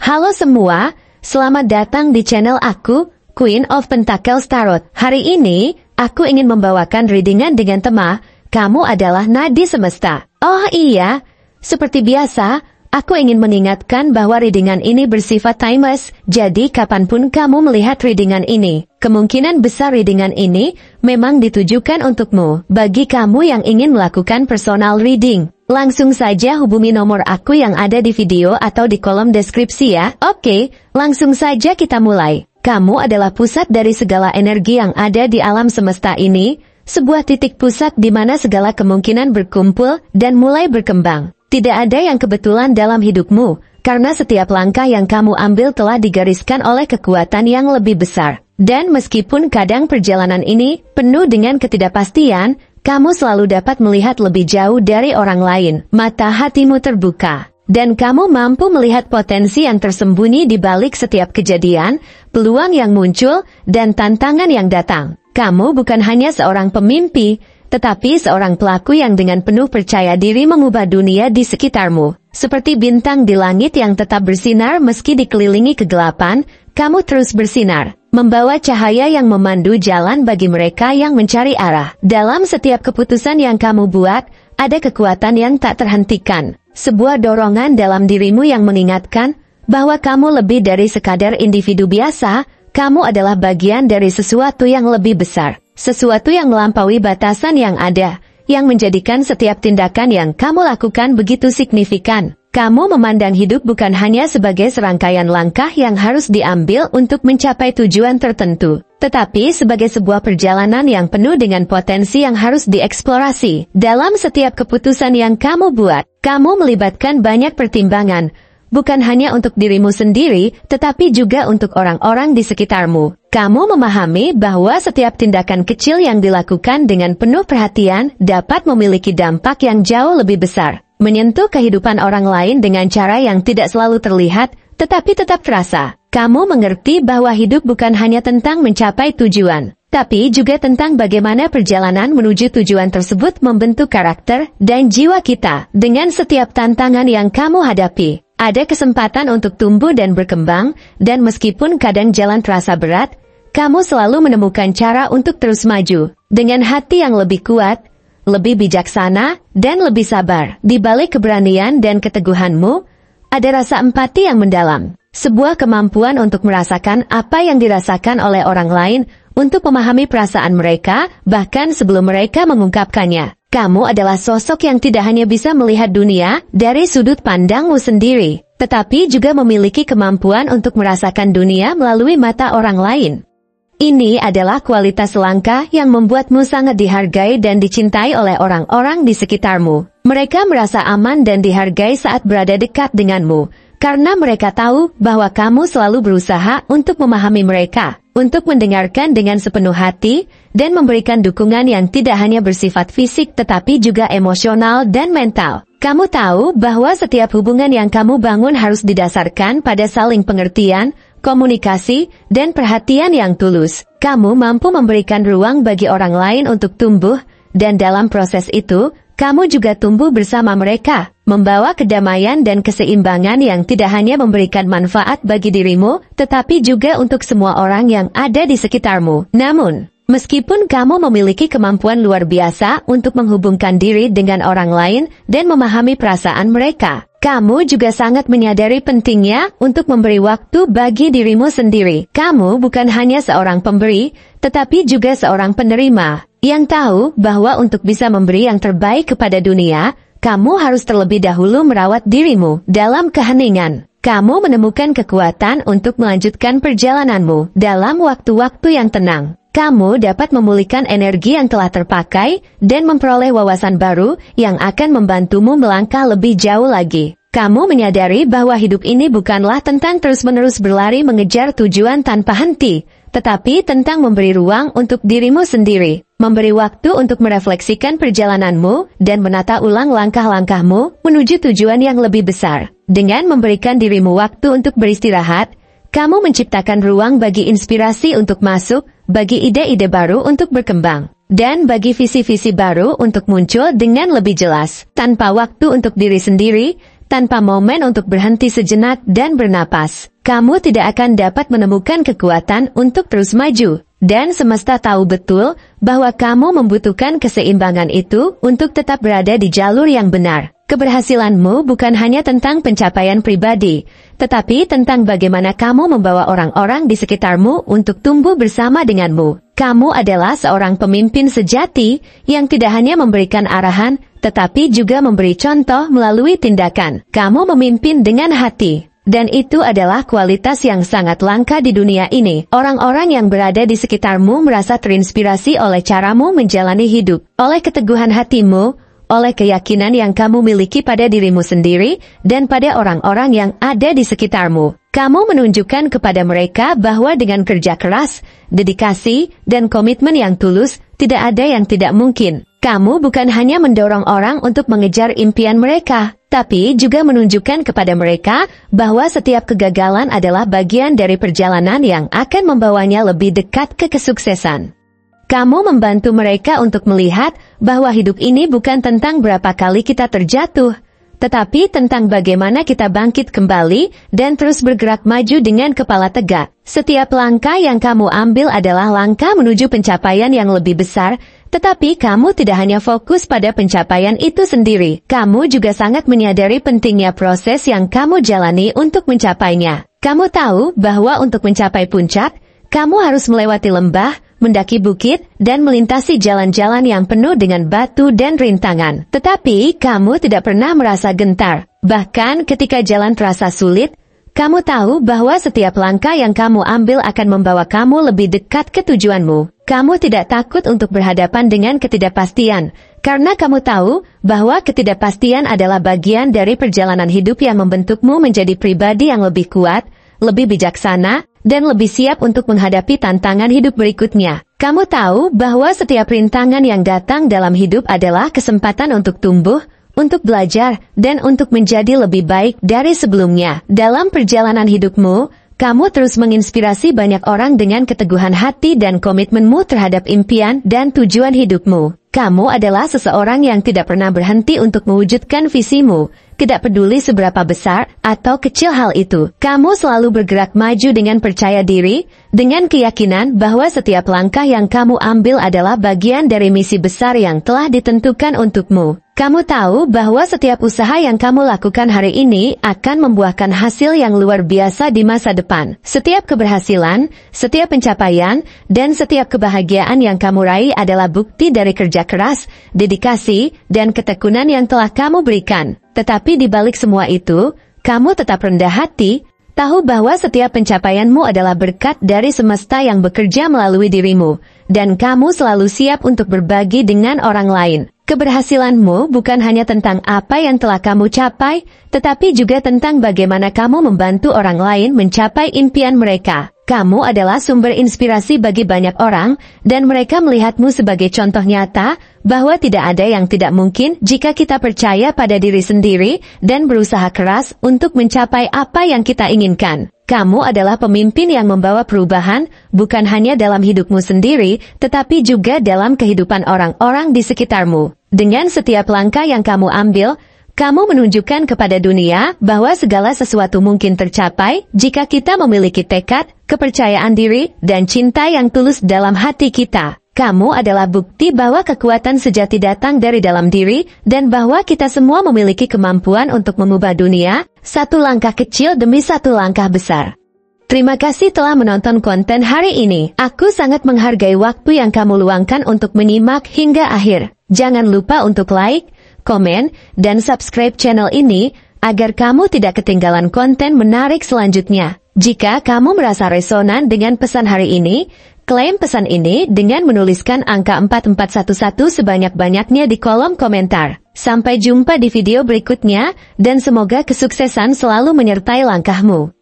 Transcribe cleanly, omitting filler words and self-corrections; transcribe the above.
Halo semua, selamat datang di channel aku, Queen of Pentacles Tarot. Hari ini, aku ingin membawakan readingan dengan tema, kamu adalah nadi semesta. Oh iya, seperti biasa, aku ingin mengingatkan bahwa readingan ini bersifat timeless, jadi kapanpun kamu melihat readingan ini, kemungkinan besar readingan ini memang ditujukan untukmu. Bagi kamu yang ingin melakukan personal reading, langsung saja hubungi nomor aku yang ada di video atau di kolom deskripsi ya. Oke, langsung saja kita mulai. Kamu adalah pusat dari segala energi yang ada di alam semesta ini, sebuah titik pusat di mana segala kemungkinan berkumpul dan mulai berkembang. Tidak ada yang kebetulan dalam hidupmu, karena setiap langkah yang kamu ambil telah digariskan oleh kekuatan yang lebih besar. Dan meskipun kadang perjalanan ini penuh dengan ketidakpastian, kamu selalu dapat melihat lebih jauh dari orang lain. Mata hatimu terbuka, dan kamu mampu melihat potensi yang tersembunyi di balik setiap kejadian, peluang yang muncul, dan tantangan yang datang. Kamu bukan hanya seorang pemimpi, tetapi seorang pelaku yang dengan penuh percaya diri mengubah dunia di sekitarmu. Seperti bintang di langit yang tetap bersinar meski dikelilingi kegelapan, kamu terus bersinar, membawa cahaya yang memandu jalan bagi mereka yang mencari arah. Dalam setiap keputusan yang kamu buat, ada kekuatan yang tak terhentikan. Sebuah dorongan dalam dirimu yang mengingatkan bahwa kamu lebih dari sekadar individu biasa, kamu adalah bagian dari sesuatu yang lebih besar. Sesuatu yang melampaui batasan yang ada, yang menjadikan setiap tindakan yang kamu lakukan begitu signifikan. Kamu memandang hidup bukan hanya sebagai serangkaian langkah yang harus diambil untuk mencapai tujuan tertentu, tetapi sebagai sebuah perjalanan yang penuh dengan potensi yang harus dieksplorasi. Dalam setiap keputusan yang kamu buat, kamu melibatkan banyak pertimbangan, bukan hanya untuk dirimu sendiri, tetapi juga untuk orang-orang di sekitarmu. Kamu memahami bahwa setiap tindakan kecil yang dilakukan dengan penuh perhatian dapat memiliki dampak yang jauh lebih besar, menyentuh kehidupan orang lain dengan cara yang tidak selalu terlihat, tetapi tetap terasa. Kamu mengerti bahwa hidup bukan hanya tentang mencapai tujuan, tapi juga tentang bagaimana perjalanan menuju tujuan tersebut membentuk karakter dan jiwa kita. Dengan setiap tantangan yang kamu hadapi, ada kesempatan untuk tumbuh dan berkembang, dan meskipun kadang jalan terasa berat, kamu selalu menemukan cara untuk terus maju. Dengan hati yang lebih kuat, lebih bijaksana, dan lebih sabar. Di balik keberanian dan keteguhanmu, ada rasa empati yang mendalam. Sebuah kemampuan untuk merasakan apa yang dirasakan oleh orang lain, untuk memahami perasaan mereka, bahkan sebelum mereka mengungkapkannya. Kamu adalah sosok yang tidak hanya bisa melihat dunia dari sudut pandangmu sendiri, tetapi juga memiliki kemampuan untuk merasakan dunia melalui mata orang lain. Ini adalah kualitas langka yang membuatmu sangat dihargai dan dicintai oleh orang-orang di sekitarmu. Mereka merasa aman dan dihargai saat berada dekat denganmu, karena mereka tahu bahwa kamu selalu berusaha untuk memahami mereka, untuk mendengarkan dengan sepenuh hati, dan memberikan dukungan yang tidak hanya bersifat fisik tetapi juga emosional dan mental. Kamu tahu bahwa setiap hubungan yang kamu bangun harus didasarkan pada saling pengertian, komunikasi, dan perhatian yang tulus. Kamu mampu memberikan ruang bagi orang lain untuk tumbuh, dan dalam proses itu, kamu juga tumbuh bersama mereka, membawa kedamaian dan keseimbangan yang tidak hanya memberikan manfaat bagi dirimu, tetapi juga untuk semua orang yang ada di sekitarmu. Namun, meskipun kamu memiliki kemampuan luar biasa untuk menghubungkan diri dengan orang lain dan memahami perasaan mereka, kamu juga sangat menyadari pentingnya untuk memberi waktu bagi dirimu sendiri. Kamu bukan hanya seorang pemberi, tetapi juga seorang penerima, yang tahu bahwa untuk bisa memberi yang terbaik kepada dunia, kamu harus terlebih dahulu merawat dirimu. Dalam keheningan, kamu menemukan kekuatan untuk melanjutkan perjalananmu. Dalam waktu-waktu yang tenang, kamu dapat memulihkan energi yang telah terpakai dan memperoleh wawasan baru yang akan membantumu melangkah lebih jauh lagi. Kamu menyadari bahwa hidup ini bukanlah tentang terus-menerus berlari mengejar tujuan tanpa henti, tetapi tentang memberi ruang untuk dirimu sendiri, memberi waktu untuk merefleksikan perjalananmu dan menata ulang langkah-langkahmu menuju tujuan yang lebih besar. Dengan memberikan dirimu waktu untuk beristirahat, kamu menciptakan ruang bagi inspirasi untuk masuk, bagi ide-ide baru untuk berkembang, dan bagi visi-visi baru untuk muncul dengan lebih jelas. Tanpa waktu untuk diri sendiri, tanpa momen untuk berhenti sejenak dan bernapas. Kamu tidak akan dapat menemukan kekuatan untuk terus maju. Dan semesta tahu betul bahwa kamu membutuhkan keseimbangan itu untuk tetap berada di jalur yang benar. Keberhasilanmu bukan hanya tentang pencapaian pribadi, tetapi tentang bagaimana kamu membawa orang-orang di sekitarmu untuk tumbuh bersama denganmu. Kamu adalah seorang pemimpin sejati yang tidak hanya memberikan arahan, tetapi juga memberi contoh melalui tindakan. Kamu memimpin dengan hati. Dan itu adalah kualitas yang sangat langka di dunia ini. Orang-orang yang berada di sekitarmu merasa terinspirasi oleh caramu menjalani hidup, oleh keteguhan hatimu, oleh keyakinan yang kamu miliki pada dirimu sendiri, dan pada orang-orang yang ada di sekitarmu. Kamu menunjukkan kepada mereka bahwa dengan kerja keras, dedikasi, dan komitmen yang tulus, tidak ada yang tidak mungkin. Kamu bukan hanya mendorong orang untuk mengejar impian mereka, tapi juga menunjukkan kepada mereka bahwa setiap kegagalan adalah bagian dari perjalanan yang akan membawanya lebih dekat ke kesuksesan. Kamu membantu mereka untuk melihat bahwa hidup ini bukan tentang berapa kali kita terjatuh, tetapi tentang bagaimana kita bangkit kembali dan terus bergerak maju dengan kepala tegak. Setiap langkah yang kamu ambil adalah langkah menuju pencapaian yang lebih besar, tetapi kamu tidak hanya fokus pada pencapaian itu sendiri. Kamu juga sangat menyadari pentingnya proses yang kamu jalani untuk mencapainya. Kamu tahu bahwa untuk mencapai puncak, kamu harus melewati lembah, mendaki bukit, dan melintasi jalan-jalan yang penuh dengan batu dan rintangan. Tetapi kamu tidak pernah merasa gentar. Bahkan ketika jalan terasa sulit, kamu tahu bahwa setiap langkah yang kamu ambil akan membawa kamu lebih dekat ke tujuanmu. Kamu tidak takut untuk berhadapan dengan ketidakpastian, karena kamu tahu bahwa ketidakpastian adalah bagian dari perjalanan hidup yang membentukmu menjadi pribadi yang lebih kuat, lebih bijaksana, dan lebih siap untuk menghadapi tantangan hidup berikutnya. Kamu tahu bahwa setiap rintangan yang datang dalam hidup adalah kesempatan untuk tumbuh, untuk belajar, dan untuk menjadi lebih baik dari sebelumnya. Dalam perjalanan hidupmu, kamu terus menginspirasi banyak orang dengan keteguhan hati dan komitmenmu terhadap impian dan tujuan hidupmu. Kamu adalah seseorang yang tidak pernah berhenti untuk mewujudkan visimu, tidak peduli seberapa besar atau kecil hal itu. Kamu selalu bergerak maju dengan percaya diri, dengan keyakinan bahwa setiap langkah yang kamu ambil adalah bagian dari misi besar yang telah ditentukan untukmu. Kamu tahu bahwa setiap usaha yang kamu lakukan hari ini akan membuahkan hasil yang luar biasa di masa depan. Setiap keberhasilan, setiap pencapaian, dan setiap kebahagiaan yang kamu raih adalah bukti dari kerja keras, dedikasi, dan ketekunan yang telah kamu berikan. Tetapi di balik semua itu, kamu tetap rendah hati, tahu bahwa setiap pencapaianmu adalah berkat dari semesta yang bekerja melalui dirimu, dan kamu selalu siap untuk berbagi dengan orang lain. Keberhasilanmu bukan hanya tentang apa yang telah kamu capai, tetapi juga tentang bagaimana kamu membantu orang lain mencapai impian mereka. Kamu adalah sumber inspirasi bagi banyak orang, dan mereka melihatmu sebagai contoh nyata bahwa tidak ada yang tidak mungkin jika kita percaya pada diri sendiri dan berusaha keras untuk mencapai apa yang kita inginkan. Kamu adalah pemimpin yang membawa perubahan, bukan hanya dalam hidupmu sendiri, tetapi juga dalam kehidupan orang-orang di sekitarmu. Dengan setiap langkah yang kamu ambil, kamu menunjukkan kepada dunia bahwa segala sesuatu mungkin tercapai jika kita memiliki tekad, kepercayaan diri, dan cinta yang tulus dalam hati kita. Kamu adalah bukti bahwa kekuatan sejati datang dari dalam diri, dan bahwa kita semua memiliki kemampuan untuk mengubah dunia, satu langkah kecil demi satu langkah besar. Terima kasih telah menonton konten hari ini. Aku sangat menghargai waktu yang kamu luangkan untuk menyimak hingga akhir. Jangan lupa untuk like, komen, dan subscribe channel ini, agar kamu tidak ketinggalan konten menarik selanjutnya. Jika kamu merasa resonan dengan pesan hari ini, klaim pesan ini dengan menuliskan angka 4411 sebanyak-banyaknya di kolom komentar. Sampai jumpa di video berikutnya, dan semoga kesuksesan selalu menyertai langkahmu.